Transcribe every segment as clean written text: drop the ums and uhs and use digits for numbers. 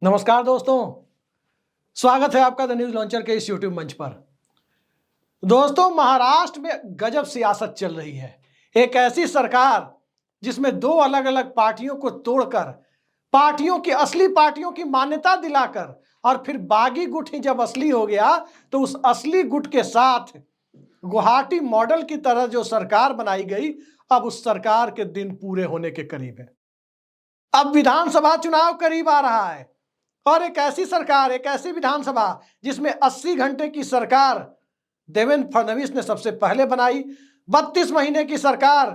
नमस्कार दोस्तों, स्वागत है आपका द न्यूज लॉन्चर के इस यूट्यूब मंच पर। दोस्तों, महाराष्ट्र में गजब सियासत चल रही है। एक ऐसी सरकार जिसमें दो अलग अलग पार्टियों को तोड़कर पार्टियों की असली पार्टियों की मान्यता दिलाकर और फिर बागी गुट ही जब असली हो गया तो उस असली गुट के साथ गुवाहाटी मॉडल की तरह जो सरकार बनाई गई, अब उस सरकार के दिन पूरे होने के करीब है। अब विधानसभा चुनाव करीब आ रहा है और एक ऐसी सरकार, एक ऐसी विधानसभा जिसमें 80 घंटे की सरकार देवेंद्र फडणवीस ने सबसे पहले बनाई, 32 महीने की सरकार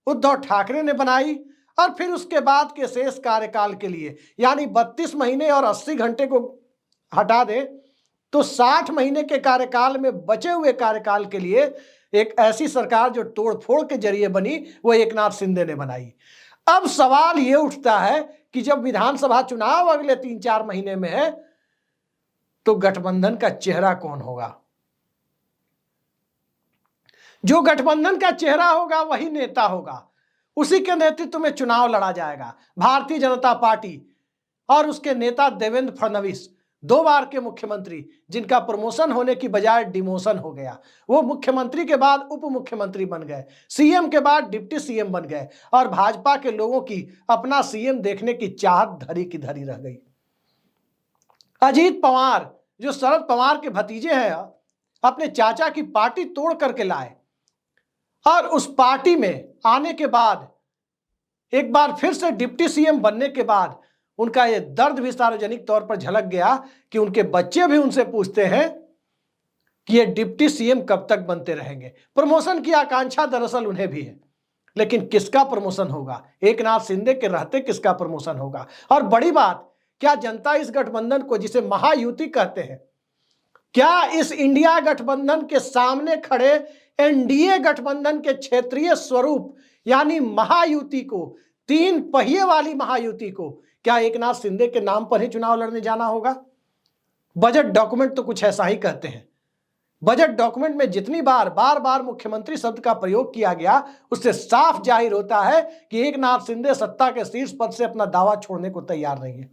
उद्धव ठाकरे ने बनाई और फिर उसके बाद के शेष कार्यकाल के लिए यानी 32 महीने और 80 घंटे को हटा दे तो 60 महीने के कार्यकाल में बचे हुए कार्यकाल के लिए एक ऐसी सरकार जो तोड़फोड़ के जरिए बनी वो एकनाथ शिंदे ने बनाई। अब सवाल यह उठता है कि जब विधानसभा चुनाव अगले 3-4 महीने में है तो गठबंधन का चेहरा कौन होगा? जो गठबंधन का चेहरा होगा वही नेता होगा, उसी के नेतृत्व में चुनाव लड़ा जाएगा। भारतीय जनता पार्टी और उसके नेता देवेंद्र फडणवीस, 2 बार के मुख्यमंत्री जिनका प्रमोशन होने की बजाय डिमोशन हो गया, वो मुख्यमंत्री के बाद उप मुख्यमंत्री बन गए, सीएम के बाद डिप्टी सीएम बन गए और भाजपा के लोगों की अपना सीएम देखने की चाहत धरी की धरी रह गई। अजीत पवार जो शरद पवार के भतीजे हैं, अपने चाचा की पार्टी तोड़ करके लाए और उस पार्टी में आने के बाद एक बार फिर से डिप्टी सीएम बनने के बाद उनका यह दर्द भी सार्वजनिक तौर पर झलक गया कि उनके बच्चे भी उनसे पूछते हैं कि ये डिप्टी सीएम कब तक बनते रहेंगे। प्रमोशन की आकांक्षा दरअसल उन्हें भी है, लेकिन किसका प्रमोशन होगा? एकनाथ शिंदे के रहते किसका प्रमोशन होगा? और बड़ी बात, क्या जनता इस गठबंधन को, जिसे महायुति कहते हैं, क्या इस इंडिया गठबंधन के सामने खड़े एनडीए गठबंधन के क्षेत्रीय स्वरूप यानी महायुति को, 3 पहिए वाली महायुति को, क्या एकनाथ शिंदे के नाम पर ही चुनाव लड़ने जाना होगा? बजट डॉक्यूमेंट तो कुछ ऐसा ही कहते हैं। बजट डॉक्यूमेंट में जितनी बार मुख्यमंत्री शब्द का प्रयोग किया गया, उससे साफ जाहिर होता है कि एकनाथ शिंदे सत्ता के शीर्ष पद से अपना दावा छोड़ने को तैयार नहीं है।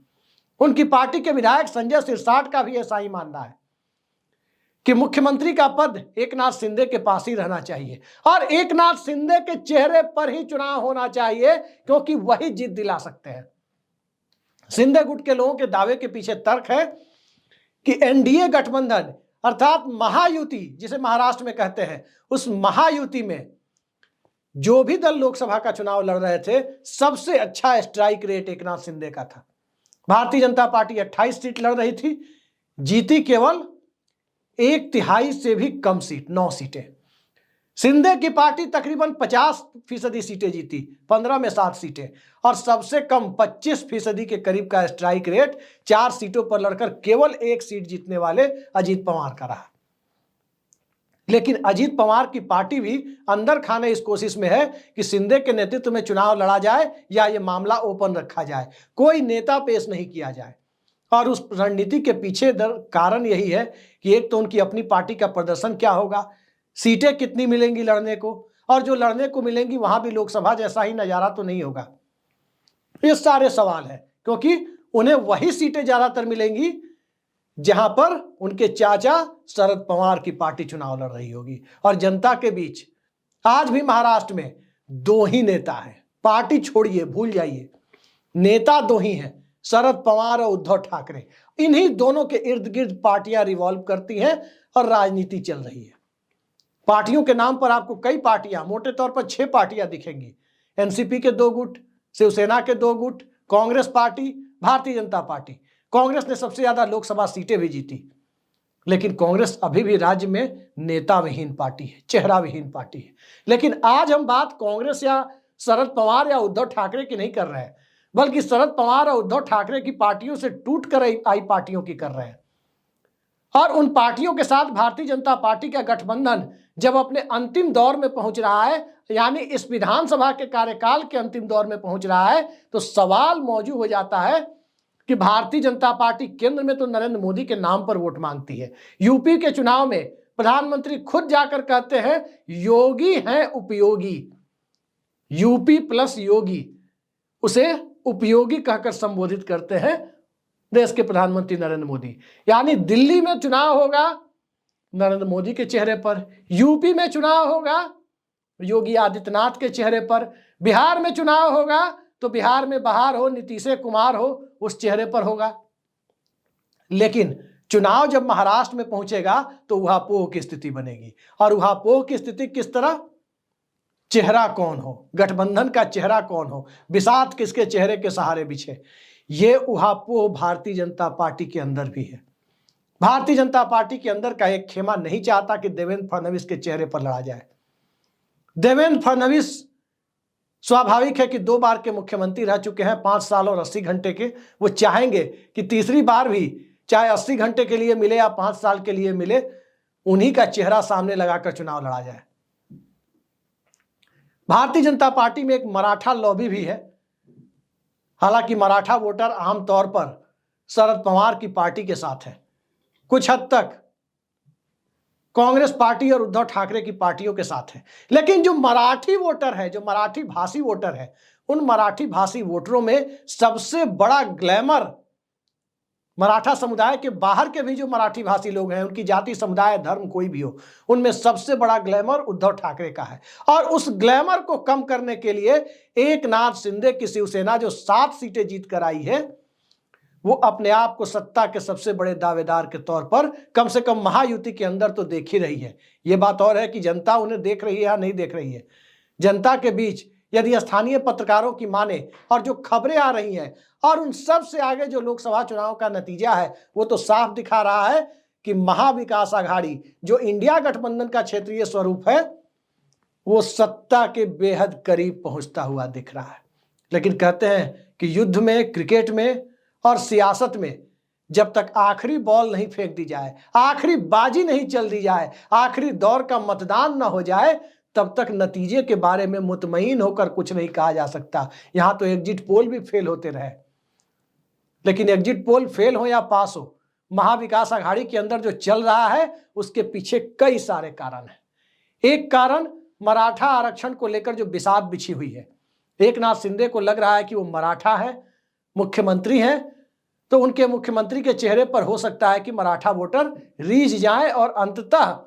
उनकी पार्टी के विधायक संजय सिरसाट का भी ऐसा ही मानना है कि मुख्यमंत्री का पद एकनाथ शिंदे के पास ही रहना चाहिए और एकनाथ शिंदे के चेहरे पर ही चुनाव होना चाहिए, क्योंकि वही जीत दिला सकते हैं। शिंदे गुट के लोगों के दावे के पीछे तर्क है कि एनडीए गठबंधन अर्थात महायुति, जिसे महाराष्ट्र में कहते हैं, उस महायुति में जो भी दल लोकसभा का चुनाव लड़ रहे थे, सबसे अच्छा स्ट्राइक रेट एकनाथ शिंदे का था। भारतीय जनता पार्टी 28 सीट लड़ रही थी, जीती केवल 1/3 से भी कम सीट, 9 सीटें। शिंदे की पार्टी तकरीबन 50% सीटें जीती, 15 में 7 सीटें, और सबसे कम 25% के करीब का स्ट्राइक रेट 4 सीटों पर लड़कर केवल 1 सीट जीतने वाले अजीत पवार का रहा। लेकिन अजीत पवार की पार्टी भी अंदर खाने इस कोशिश में है कि शिंदे के नेतृत्व में चुनाव लड़ा जाए या ये मामला ओपन रखा जाए, कोई नेता पेश नहीं किया जाए। और उस रणनीति के पीछे कारण यही है कि एक तो उनकी अपनी पार्टी का प्रदर्शन क्या होगा, सीटें कितनी मिलेंगी लड़ने को, और जो लड़ने को मिलेंगी वहां भी लोकसभा जैसा ही नजारा तो नहीं होगा। ये सारे सवाल है, क्योंकि उन्हें वही सीटें ज्यादातर मिलेंगी जहां पर उनके चाचा शरद पवार की पार्टी चुनाव लड़ रही होगी। और जनता के बीच आज भी महाराष्ट्र में 2 ही नेता हैं, पार्टी छोड़िए, भूल जाइए, नेता 2 ही हैं, शरद पवार और उद्धव ठाकरे। इन्हीं दोनों के इर्द गिर्द पार्टियां रिवॉल्व करती हैं और राजनीति चल रही है। पार्टियों के नाम पर आपको कई पार्टियां, मोटे तौर पर 6 पार्टियां दिखेंगी। एनसीपी के 2 गुट, शिवसेना के 2 गुट, कांग्रेस पार्टी, भारतीय जनता पार्टी। कांग्रेस ने सबसे ज्यादा लोकसभा सीटें भी जीती, लेकिन कांग्रेस अभी भी राज्य में नेता विहीन पार्टी है, चेहरा विहीन पार्टी है। लेकिन आज हम बात कांग्रेस या शरद पवार या उद्धव ठाकरे की नहीं कर रहे हैं, बल्कि शरद पवार और उद्धव ठाकरे की पार्टियों से टूट कर आई पार्टियों की कर रहे हैं। और उन पार्टियों के साथ भारतीय जनता पार्टी का गठबंधन जब अपने अंतिम दौर में पहुंच रहा है, यानी इस विधानसभा के कार्यकाल के अंतिम दौर में पहुंच रहा है, तो सवाल मौजूद हो जाता है कि भारतीय जनता पार्टी केंद्र में तो नरेंद्र मोदी के नाम पर वोट मांगती है। यूपी के चुनाव में प्रधानमंत्री खुद जाकर कहते हैं योगी हैं उपयोगी, यूपी प्लस योगी, उसे उपयोगी कहकर संबोधित करते हैं देश के प्रधानमंत्री नरेंद्र मोदी। यानी दिल्ली में चुनाव होगा नरेंद्र मोदी के चेहरे पर, यूपी में चुनाव होगा योगी आदित्यनाथ के चेहरे पर, बिहार में चुनाव होगा तो बिहार में बहार हो, नीतीश कुमार हो, उस चेहरे पर होगा। लेकिन चुनाव जब महाराष्ट्र में पहुंचेगा तो उहापोह की स्थिति बनेगी। और उहापोह की स्थिति किस तरह? चेहरा कौन हो, गठबंधन का चेहरा कौन हो, बिसात किसके चेहरे के सहारे बिछे, ये उहापोह भारतीय जनता पार्टी के अंदर भी है। भारतीय जनता पार्टी के अंदर का एक खेमा नहीं चाहता कि देवेंद्र फडणवीस के चेहरे पर लड़ा जाए। देवेंद्र फडणवीस स्वाभाविक है कि 2 बार के मुख्यमंत्री रह चुके हैं, 5 साल और 80 घंटे के। वो चाहेंगे कि तीसरी बार भी चाहे 80 घंटे के लिए मिले या 5 साल के लिए मिले, उन्हीं का चेहरा सामने लगाकर चुनाव लड़ा जाए। भारतीय जनता पार्टी में एक मराठा लॉबी भी है। हालांकि मराठा वोटर आमतौर पर शरद पवार की पार्टी के साथ है, कुछ हद तक कांग्रेस पार्टी और उद्धव ठाकरे की पार्टियों के साथ है। लेकिन जो मराठी वोटर है, जो मराठी भाषी वोटर है, उन मराठी भाषी वोटरों में सबसे बड़ा ग्लैमर मराठा समुदाय के बाहर के भी जो मराठी भाषी लोग हैं, उनकी जाति, समुदाय, धर्म कोई भी हो, उनमें सबसे बड़ा ग्लैमर उद्धव ठाकरे का है। और उस ग्लैमर को कम करने के लिए एकनाथ शिंदे की शिवसेना जो 7 सीटें जीत कर आई है, वो अपने आप को सत्ता के सबसे बड़े दावेदार के तौर पर कम से कम महायुति के अंदर तो देख ही रही है। ये बात और है कि जनता उन्हें देख रही है या नहीं देख रही है। जनता के बीच यदि स्थानीय पत्रकारों की माने और जो खबरें आ रही हैं, और उन सब से आगे जो लोकसभा चुनाव का नतीजा है, वो तो साफ दिखा रहा है कि महाविकास आघाड़ी जो इंडिया गठबंधन का क्षेत्रीय स्वरूप है, वो सत्ता के बेहद करीब पहुंचता हुआ दिख रहा है। लेकिन कहते हैं कि युद्ध में, क्रिकेट में और सियासत में जब तक आखिरी बॉल नहीं फेंक दी जाए, आखिरी बाजी नहीं चल दी जाए, आखिरी दौर का मतदान न हो जाए, तब तक नतीजे के बारे में मुतमईन होकर कुछ नहीं कहा जा सकता। यहां तो एग्जिट पोल भी फेल होते रहे। लेकिन एग्जिट पोल फेल हो या पास हो, महाविकास आघाड़ी के अंदर जो चल रहा है उसके पीछे कई सारे कारण हैं। एक कारण मराठा आरक्षण को लेकर जो बिसात बिछी हुई है। एकनाथ शिंदे को लग रहा है कि वो मराठा है, मुख्यमंत्री हैं, तो उनके मुख्यमंत्री के चेहरे पर हो सकता है कि मराठा वोटर रीझ जाए और अंततः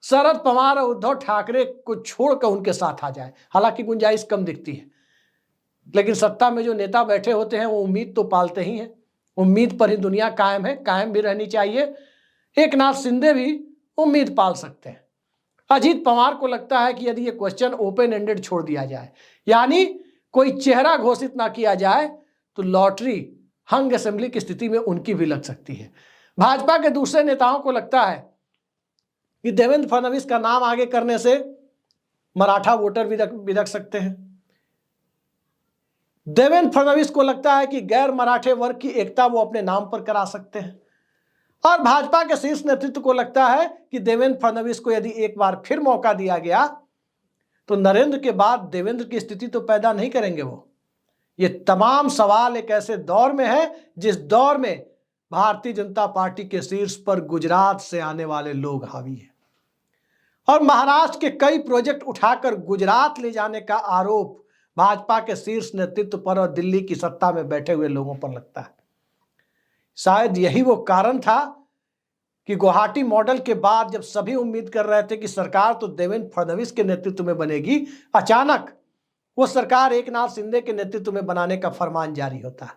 शरद पवार और उद्धव ठाकरे को छोड़कर उनके साथ आ जाए। हालांकि गुंजाइश कम दिखती है, लेकिन सत्ता में जो नेता बैठे होते हैं वो उम्मीद तो पालते ही हैं। उम्मीद पर ही दुनिया कायम है, कायम भी रहनी चाहिए। एकनाथ शिंदे भी उम्मीद पाल सकते हैं। अजीत पवार को लगता है कि यदि ये क्वेश्चन ओपन एंडेड छोड़ दिया जाए, यानी कोई चेहरा घोषित ना किया जाए, तो लॉटरी हंग असेंबली की स्थिति में उनकी भी लग सकती है। भाजपा के दूसरे नेताओं को लगता है कि देवेंद्र फडणवीस का नाम आगे करने से मराठा वोटर बिदक सकते हैं। देवेंद्र फडणवीस को लगता है कि गैर मराठे वर्ग की एकता वो अपने नाम पर करा सकते हैं। और भाजपा के शीर्ष नेतृत्व को लगता है कि देवेंद्र फडणवीस को यदि एक बार फिर मौका दिया गया तो नरेंद्र के बाद देवेंद्र की स्थिति तो पैदा नहीं करेंगे वो। ये तमाम सवाल एक ऐसे दौर में है जिस दौर में भारतीय जनता पार्टी के शीर्ष पर गुजरात से आने वाले लोग हावी हैं और महाराष्ट्र के कई प्रोजेक्ट उठाकर गुजरात ले जाने का आरोप भाजपा के शीर्ष नेतृत्व पर और दिल्ली की सत्ता में बैठे हुए लोगों पर लगता है। शायद यही वो कारण था कि गुवाहाटी मॉडल के बाद जब सभी उम्मीद कर रहे थे कि सरकार तो देवेंद्र फडणवीस के नेतृत्व में बनेगी, अचानक वो सरकार एकनाथ शिंदे के नेतृत्व में बनाने का फरमान जारी होता है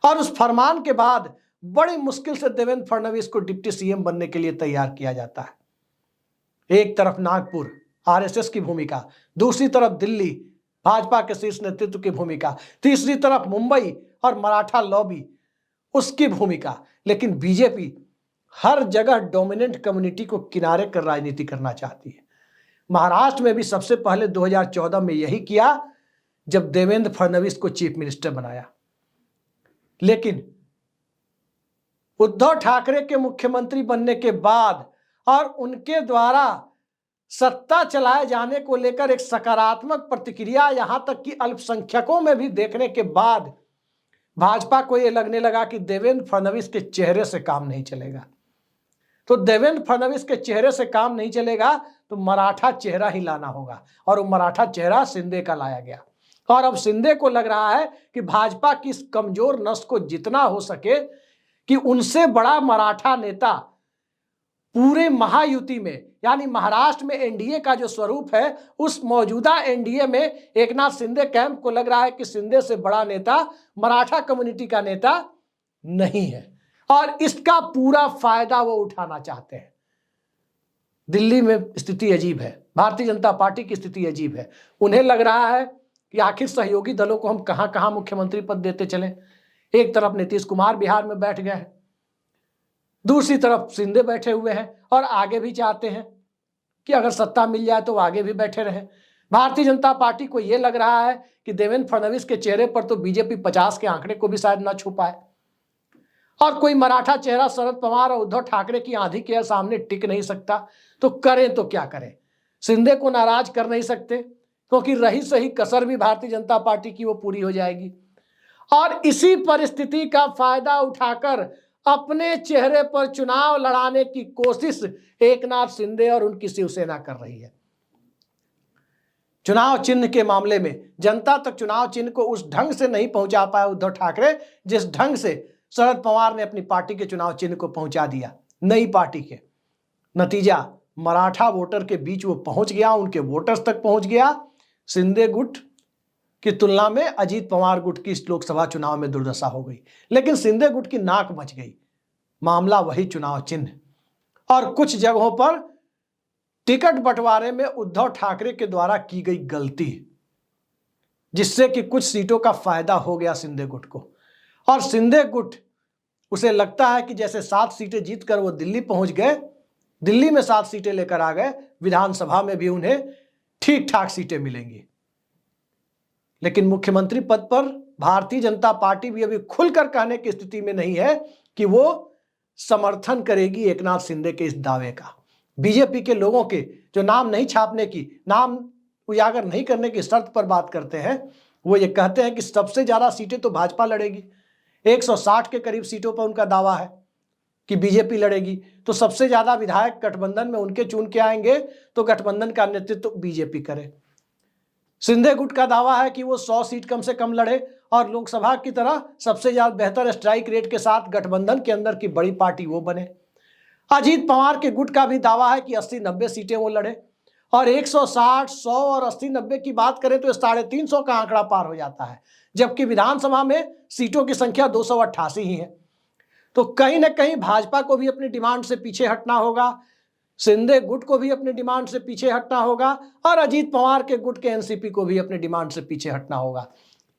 और उस फरमान के बाद बड़ी मुश्किल से देवेंद्र फडणवीस को डिप्टी सीएम बनने के लिए तैयार किया जाता है। एक तरफ नागपुर आरएसएस की भूमिका, दूसरी तरफ दिल्ली भाजपा के शीर्ष नेतृत्व की भूमिका, तीसरी तरफ मुंबई और मराठा लॉबी उसकी भूमिका। लेकिन बीजेपी हर जगह डोमिनेंट कम्युनिटी को किनारे कर राजनीति करना चाहती है। महाराष्ट्र में भी सबसे पहले 2014 में यही किया जब देवेंद्र फडणवीस को चीफ मिनिस्टर बनाया। लेकिन उद्धव ठाकरे के मुख्यमंत्री बनने के बाद और उनके द्वारा सत्ता चलाए जाने को लेकर एक सकारात्मक प्रतिक्रिया यहां तक कि अल्पसंख्यकों में भी देखने के बाद भाजपा को यह लगने लगा कि देवेंद्र फडणवीस के चेहरे से काम नहीं चलेगा। तो देवेंद्र फडणवीस के चेहरे से काम नहीं चलेगा तो मराठा चेहरा ही लाना होगा और वो मराठा चेहरा शिंदे का लाया गया। और अब शिंदे को लग रहा है कि भाजपा की इस कमजोर नस को जितना हो सके कि उनसे बड़ा मराठा नेता पूरे महायुति में, यानी महाराष्ट्र में एनडीए का जो स्वरूप है, उस मौजूदा एनडीए में एकनाथ शिंदे कैंप को लग रहा है कि शिंदे से बड़ा नेता मराठा कम्युनिटी का नेता नहीं है, और इसका पूरा फायदा वो उठाना चाहते हैं। दिल्ली में स्थिति अजीब है, भारतीय जनता पार्टी की स्थिति अजीब है। उन्हें लग रहा है कि आखिर सहयोगी दलों को हम कहां कहां मुख्यमंत्री पद देते चले। एक तरफ नीतीश कुमार बिहार में बैठ गए हैं, दूसरी तरफ शिंदे बैठे हुए हैं, और आगे भी चाहते हैं कि अगर सत्ता मिल जाए तो आगे भी बैठे रहें। भारतीय जनता पार्टी को यह लग रहा है कि देवेंद्र फडणवीस के चेहरे पर तो बीजेपी 50 के आंकड़े को भी शायद ना छू पाए, और कोई मराठा चेहरा शरद पवार और उद्धव ठाकरे की आंधी के सामने टिक नहीं सकता। तो करें तो क्या करें? शिंदे को नाराज कर नहीं सकते, क्योंकि रही सही कसर भी भारतीय जनता पार्टी की वो पूरी हो जाएगी। और इसी परिस्थिति का फायदा उठाकर अपने चेहरे पर चुनाव लड़ाने की कोशिश एकनाथ शिंदे और उनकी शिवसेना कर रही है। चुनाव चिन्ह के मामले में जनता तक चुनाव चिन्ह को उस ढंग से नहीं पहुंचा पाया उद्धव ठाकरे, जिस ढंग से शरद पवार ने अपनी पार्टी के चुनाव चिन्ह को पहुंचा दिया नई पार्टी के। नतीजा मराठा वोटर के बीच वो पहुंच गया, उनके वोटर्स तक पहुंच गया। शिंदे गुट की तुलना में अजीत पवार गुट की इस लोकसभा चुनाव में दुर्दशा हो गई, लेकिन शिंदे गुट की नाक बच गई। मामला वही चुनाव चिन्ह और कुछ जगहों पर टिकट बंटवारे में उद्धव ठाकरे के द्वारा की गई गलती, जिससे कि कुछ सीटों का फायदा हो गया शिंदे गुट को। और शिंदे गुट उसे लगता है कि जैसे 7 सीटें जीतकर वो दिल्ली पहुंच गए, दिल्ली में 7 सीटें लेकर आ गए, विधानसभा में भी उन्हें ठीक ठाक सीटें मिलेंगी। लेकिन मुख्यमंत्री पद पर भारतीय जनता पार्टी भी अभी खुलकर कहने की स्थिति में नहीं है कि वो समर्थन करेगी एकनाथ शिंदे के इस दावे का। बीजेपी के लोगों के जो नाम नहीं छापने की, नाम उजागर नहीं करने की शर्त पर बात करते हैं, वो ये कहते हैं कि सबसे ज्यादा सीटें तो भाजपा लड़ेगी। 160 के करीब सीटों पर उनका दावा है कि बीजेपी लड़ेगी, तो सबसे ज्यादा विधायक गठबंधन में उनके चुन के आएंगे, तो गठबंधन का नेतृत्व तो बीजेपी करे। शिंदे गुट का दावा है कि वो 100 सीट कम से कम लड़े और लोकसभा की तरह सबसे ज्यादा बेहतर स्ट्राइक रेट के साथ गठबंधन के अंदर की बड़ी पार्टी वो बने। अजीत पवार के गुट का भी दावा है कि 80-90 सीटें वो लड़े, और 160, 100 और 80-90 की बात करें तो 350 का आंकड़ा पार हो जाता है, जबकि विधानसभा में सीटों की संख्या 288 ही है। तो कहीं ना कहीं भाजपा को भी अपनी डिमांड से पीछे हटना होगा, शिंदे गुट को भी अपनी डिमांड से पीछे हटना होगा, और अजीत पवार के गुट के एनसीपी को भी अपनी डिमांड से पीछे हटना होगा।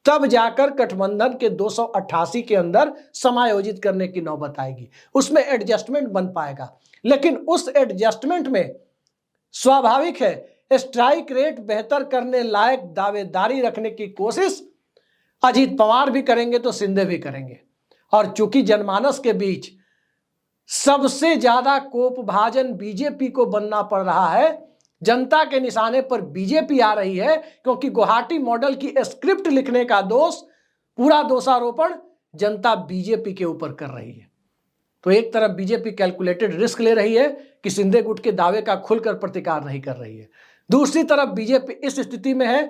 तब जाकर गठबंधन के 288 के अंदर समायोजित करने की नौबत आएगी, उसमें एडजस्टमेंट बन पाएगा। लेकिन उस एडजस्टमेंट में स्वाभाविक है स्ट्राइक रेट बेहतर करने लायक दावेदारी रखने की कोशिश अजीत पवार भी करेंगे तो शिंदे भी करेंगे। और चूंकि जनमानस के बीच सबसे ज्यादा कोपभाजन बीजेपी को बनना पड़ रहा है, जनता के निशाने पर बीजेपी आ रही है, क्योंकि गुवाहाटी मॉडल की स्क्रिप्ट लिखने का दोष, पूरा दोषारोपण जनता बीजेपी के ऊपर कर रही है। तो एक तरफ बीजेपी कैलकुलेटेड रिस्क ले रही है कि शिंदे गुट के दावे का खुलकर प्रतिकार नहीं कर रही है, दूसरी तरफ बीजेपी इस स्थिति में है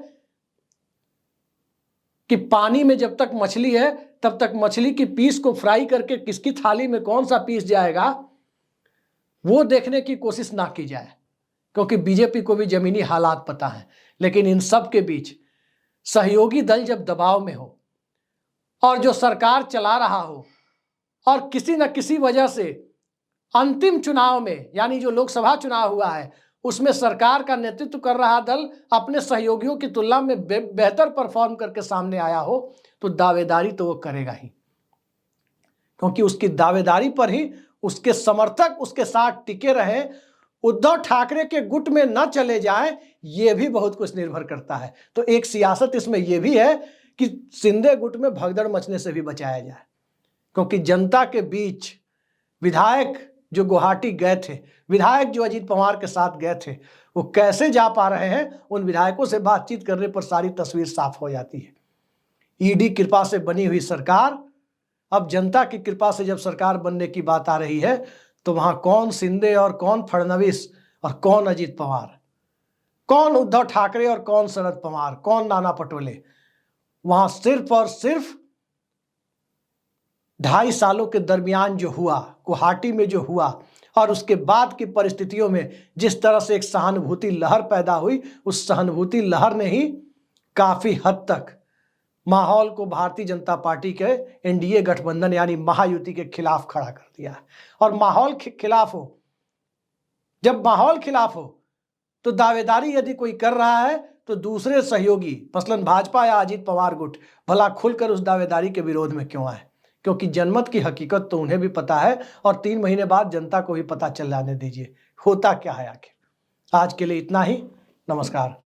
कि पानी में जब तक मछली है तब तक मछली की पीस को फ्राई करके किसकी थाली में कौन सा पीस जाएगा वो देखने की कोशिश ना की जाए, क्योंकि बीजेपी को भी जमीनी हालात पता है। लेकिन इन सब के बीच सहयोगी दल जब दबाव में हो और जो सरकार चला रहा हो, और किसी न किसी वजह से अंतिम चुनाव में, यानी जो लोकसभा चुनाव हुआ है, उसमें सरकार का नेतृत्व कर रहा दल अपने सहयोगियों की तुलना में बेहतर परफॉर्म करके सामने आया हो, तो दावेदारी तो वो करेगा ही, क्योंकि उसकी दावेदारी पर ही उसके समर्थक उसके साथ टिके रहे, उद्धव ठाकरे के गुट में न चले जाएं, ये भी बहुत कुछ निर्भर करता है। तो एक सियासत इसमें यह भी है कि शिंदे गुट में भगदड़ मचने से भी बचाया जाए, क्योंकि जनता के बीच विधायक जो गुवाहाटी गए थे, विधायक जो अजीत पवार के साथ गए थे, वो कैसे जा पा रहे हैं, उन विधायकों से बातचीत करने पर सारी तस्वीर साफ हो जाती है। ईडी कृपा से बनी हुई सरकार, अब जनता की कृपा से जब सरकार बनने की बात आ रही है, तो वहां कौन शिंदे और कौन फडणवीस और कौन अजीत पवार, कौन उद्धव ठाकरे और कौन शरद पवार, कौन नाना पटोले, वहां सिर्फ और सिर्फ 2.5 सालों के दरमियान जो हुआ, गुवाहाटी में जो हुआ, और उसके बाद की परिस्थितियों में जिस तरह से एक सहानुभूति लहर पैदा हुई, उस सहानुभूति लहर ने ही काफी हद तक माहौल को भारतीय जनता पार्टी के एनडीए गठबंधन यानी महायुति के खिलाफ खड़ा कर दिया है। और माहौल खिलाफ हो, जब माहौल खिलाफ हो तो दावेदारी यदि कोई कर रहा है तो दूसरे सहयोगी मसलन भाजपा या अजीत पवार गुट भला खुलकर उस दावेदारी के विरोध में क्यों आए, क्योंकि जनमत की हकीकत तो उन्हें भी पता है और 3 महीने बाद जनता को भी पता चल जाने दीजिए होता क्या है आखिर। आज के लिए इतना ही, नमस्कार।